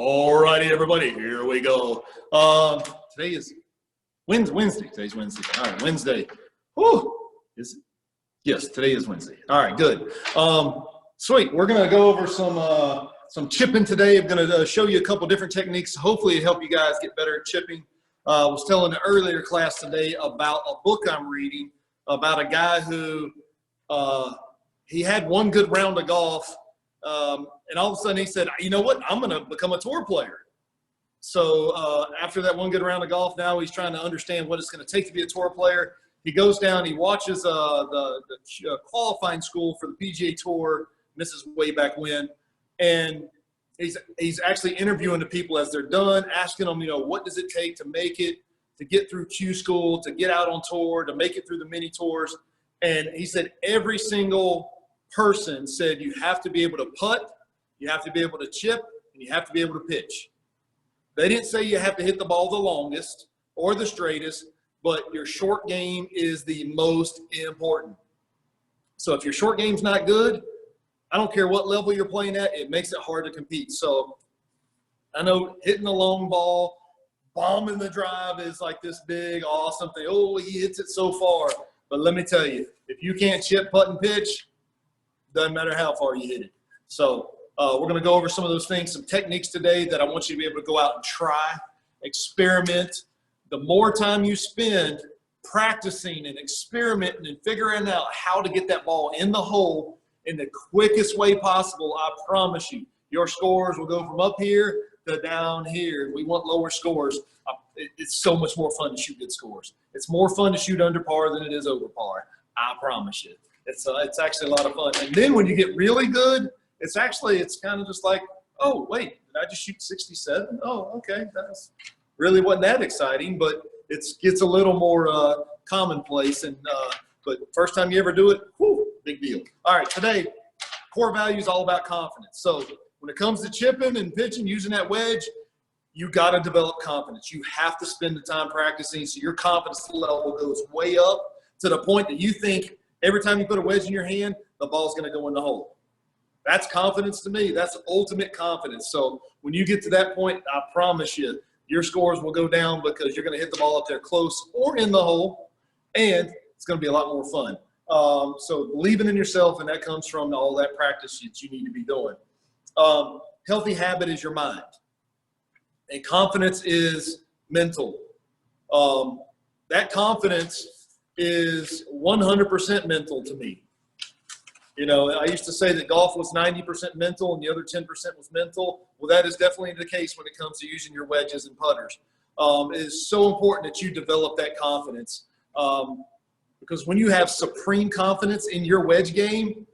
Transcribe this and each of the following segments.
All righty, everybody, here we go. Today is Wednesday. Today's Wednesday. All right, Wednesday. Whew. Is it? Yes, today is Wednesday. All right, good. Sweet. We're going to go over some chipping today. I'm going to show you a couple different techniques. Hopefully, it help you guys get better at chipping. I was telling the earlier class today about a book I'm reading about a guy who he had one good round of golf. And all of a sudden he said, you know what, I'm going to become a tour player. So after that one good round of golf, now he's trying to understand what it's going to take to be a tour player. He goes down, he watches the qualifying school for the PGA Tour. This is way back when. And he's actually interviewing the people as they're done, asking them, you know, what does it take to make it, to get through Q school, to get out on tour, to make it through the mini tours. And he said every single person said you have to be able to putt, you have to be able to chip, and you have to be able to pitch. They didn't say you have to hit the ball the longest or the straightest, but your short game is the most important. So if your short game's not good, I don't care what level you're playing at, it makes it hard to compete. So I know hitting the long ball, bombing the drive is like this big, awesome thing. Oh, he hits it so far. But let me tell you, if you can't chip, putt, and pitch, doesn't matter how far you hit it. So we're going to go over some of those things, some techniques today that I want you to be able to go out and try, experiment. The more time you spend practicing and experimenting and figuring out how to get that ball in the hole in the quickest way possible, I promise you, your scores will go from up here to down here. We want lower scores. It's so much more fun to shoot good scores. It's more fun to shoot under par than it is over par. I promise you. It's actually a lot of fun. And then when you get really good, it's kind of just like, oh, wait, did I just shoot 67? Oh, okay. That's really wasn't that exciting, but it gets a little more commonplace. And but first time you ever do it, whew, big deal. All right, today, core value is all about confidence. So when it comes to chipping and pitching, using that wedge, you got to develop confidence. You have to spend the time practicing so your confidence level goes way up to the point that you think every time you put a wedge in your hand, the ball's going to go in the hole. That's confidence to me. That's ultimate confidence. So when you get to that point, I promise you, your scores will go down because you're going to hit the ball up there close or in the hole, and it's going to be a lot more fun. So believing in yourself, and that comes from all that practice that you need to be doing. Healthy habit is your mind, and confidence is mental. That confidence is 100% mental to me. You know, I used to say that golf was 90% mental and the other 10% was mental. Well, that is definitely the case when it comes to using your wedges and putters. It is so important that you develop that confidence because when you have supreme confidence in your wedge game,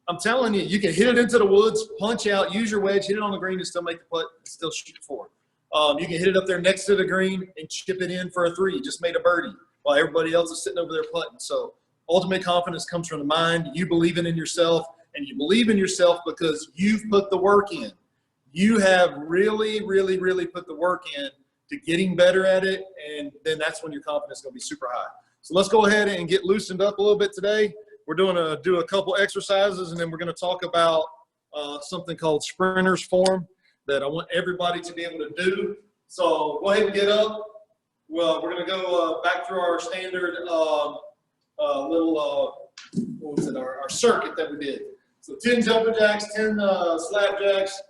I'm telling you, you can hit it into the woods, punch out, use your wedge, hit it on the green and still make the putt and still shoot for it. You can hit it up there next to the green and chip it in for a three. You just made a birdie while everybody else is sitting over there putting. So ultimate confidence comes from the mind. You believing in yourself, and you believe in yourself because you've put the work in. You have really, really, really put the work in to getting better at it, and then that's when your confidence is going to be super high. So let's go ahead and get loosened up a little bit today. We're do a couple exercises, and then we're going to talk about something called sprinter's form that I want everybody to be able to do. So go ahead and get up. Well, we're going to go back through our standard our circuit that we did. So 10 jumping jacks, 10 slap jacks,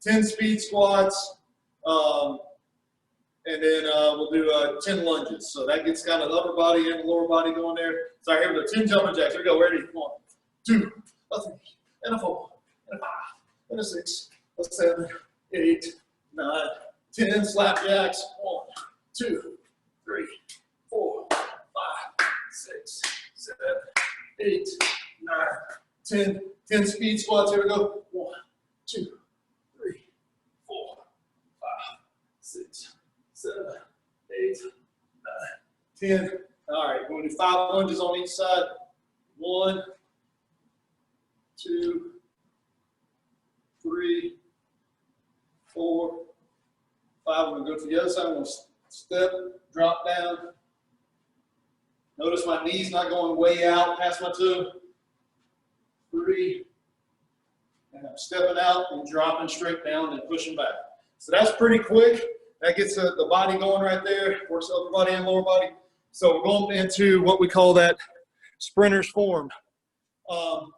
10 speed squats, and then we'll do 10 lunges. So that gets kind of the upper body and the lower body going there. So here we go, 10 jumping jacks. Here we go, ready? 1, 2, a 3, and a 4, and a 5, and a 6, a 7, 8, 9, 10 slap jacks. 1, 2, 3, 4, 5, 6, 7, 8, 9, 10 speed squats. Here we go. 1, 2, 3, 4, 5, 6, 7, 8, 9, 10. All right, we're going to do 5 lunges on each side. 1, 2, 3, 4, 5. We're going to go to the other side. I'm going to step, drop down. Notice my knee's not going way out past my toe. 3, and I'm stepping out and dropping straight down and pushing back. So that's pretty quick. That gets the body going right there, works upper body and lower body. So we're going into what we call that sprinter's form. The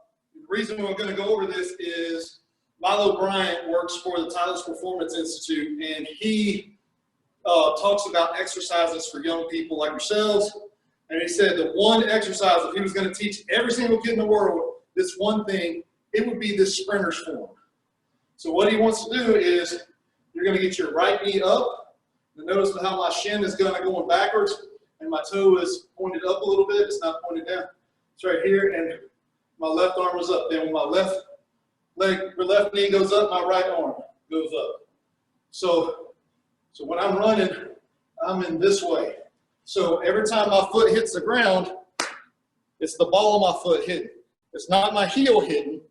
reason we're going to go over this is Milo Bryant works for the Tyler's Performance Institute, and he talks about exercises for young people like yourselves. And he said the one exercise, if he was going to teach every single kid in the world this one thing, it would be this sprinter's form. So what he wants to do is you're going to get your right knee up. And notice how my shin is going backwards, and my toe is pointed up a little bit. It's not pointed down. It's right here, and my left arm is up. Then when my left knee goes up, my right arm goes up. So when I'm running, I'm in this way. So every time my foot hits the ground, it's the ball of my foot hitting. It's not my heel hitting.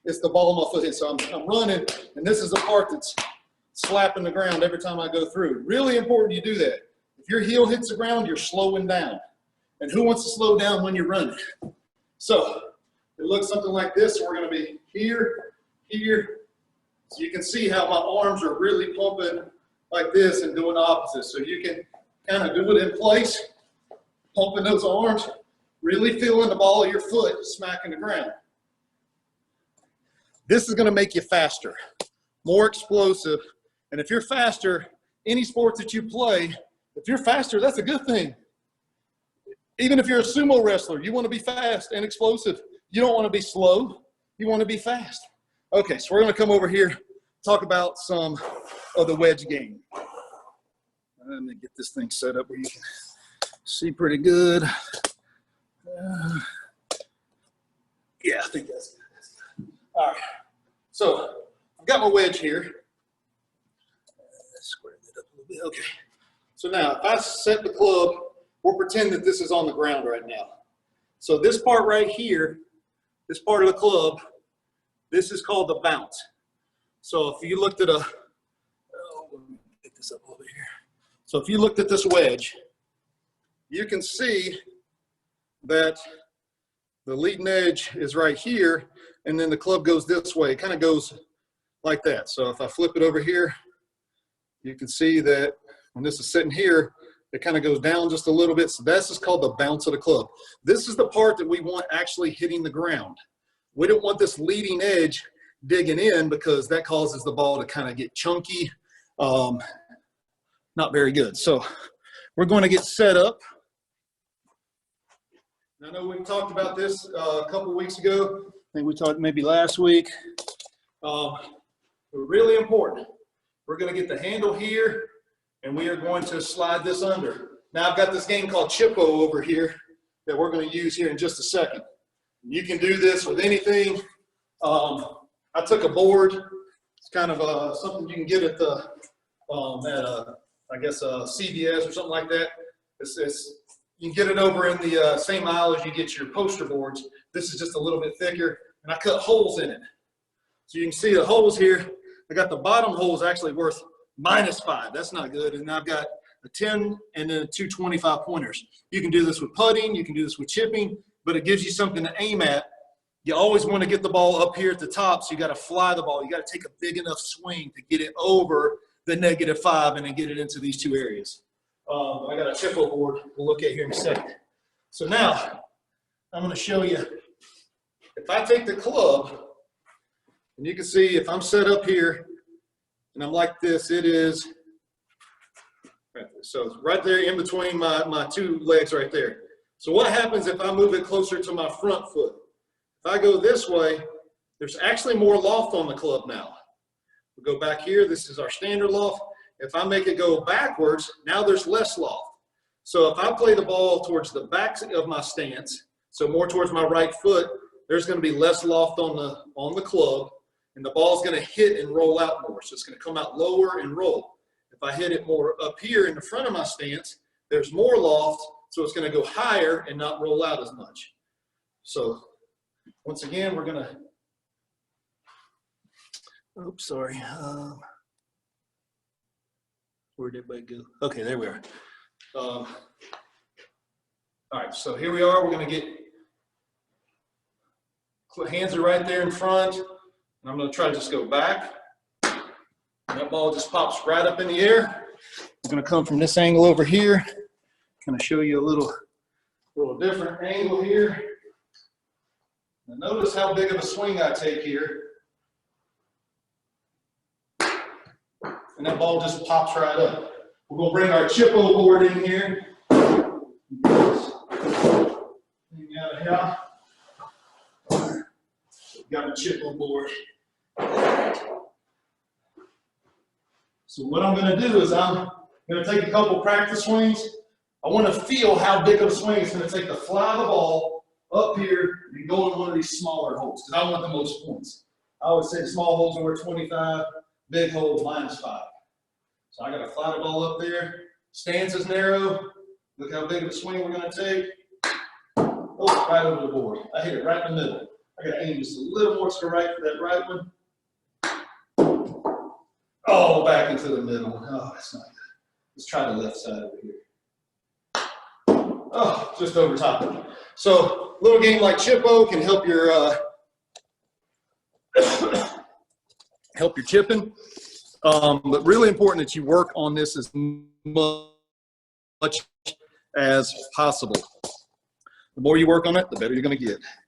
It's the ball of my foot hitting. So I'm running, and this is the part that's slapping the ground every time I go through. Really important you do that. If your heel hits the ground, you're slowing down. And who wants to slow down when you're running? So it looks something like this. So we're going to be here, here. So you can see how my arms are really pumping like this and doing the opposite. So you can kind of do it in place, pumping those arms, really feeling the ball of your foot smacking the ground. This is going to make you faster, more explosive. And if you're faster, any sport that you play, if you're faster, that's a good thing. Even if you're a sumo wrestler, you want to be fast and explosive. You don't want to be slow. You want to be fast. Okay, so we're going to come over here, talk about some of the wedge game. Let me get this thing set up where you can see pretty good. Yeah, I think that's good. All right, so I've got my wedge here. Square that up a little bit. Okay, so now if I set the club, we'll pretend that this is on the ground right now. So this part right here, this part of the club, this is called the bounce. So if you looked at let me pick this up over here. So if you looked at this wedge, you can see that the leading edge is right here, and then the club goes this way. It kind of goes like that. So if I flip it over here, you can see that when this is sitting here, it kind of goes down just a little bit. So this is called the bounce of the club. This is the part that we want actually hitting the ground. We don't want this leading edge digging in because that causes the ball to kind of get chunky. Not very good. So we're going to get set up. I know we talked about this a couple of weeks ago. I think we talked maybe last week. Really important. We're going to get the handle here, and we are going to slide this under. Now I've got this game called Chippo over here that we're going to use here in just a second. You can do this with anything. I took a board. It's kind of something you can get at the I guess CVS or something like that. You can get it over in the same aisle as you get your poster boards. This is just a little bit thicker, and I cut holes in it. So you can see the holes here. I got the bottom holes actually worth -5. That's not good. And I've got a 10 and then 2 25 pointers. You can do this with putting. You can do this with chipping, but it gives you something to aim at. You always want to get the ball up here at the top, so you got to fly the ball. You got to take a big enough swing to get it over the -5 and then get it into these two areas. I got a Chippo board we'll look at here in a second. So now I'm going to show you, if I take the club, and you can see if I'm set up here and I'm like this, it is right there. So it's right there in between my two legs right there. So what happens if I move it closer to my front foot? If I go this way, there's actually more loft on the club now. We go back here, this is our standard loft. If I make it go backwards, now there's less loft. So if I play the ball towards the back of my stance, so more towards my right foot, there's going to be less loft on the club, and the ball's going to hit and roll out more. So it's going to come out lower and roll. If I hit it more up here in the front of my stance, there's more loft, so it's going to go higher and not roll out as much. So once again, we're going to, oops, sorry. Where'd everybody go? Okay, there we are. All right, so here we are. We're going to get, hands are right there in front, And I'm going to try to just go back. And that ball just pops right up in the air. I'm going to come from this angle over here. Kind of show you a little different angle here. Now notice how big of a swing I take here. And that ball just pops right up. We're going to bring our chippo board in here. Thing out of here. Got a chippo board. So what I'm going to do is I'm going to take a couple practice swings. I want to feel how big of a swing it's going to take to fly the ball up here and go in one of these smaller holes because I want the most points. I would say small holes are worth 25, big holes -5. So I got to fly the ball up there. Stance is narrow. Look how big of a swing we're going to take. Oh, right over the board. I hit it right in the middle. I got to aim just a little more to the right for that right one. Oh, back into the middle. Oh, that's not good. Let's try the left side over here. Oh, just over top of it. So, a little game like chippo can help your chipping. But really important that you work on this as much as possible. The more you work on it, the better you're going to get.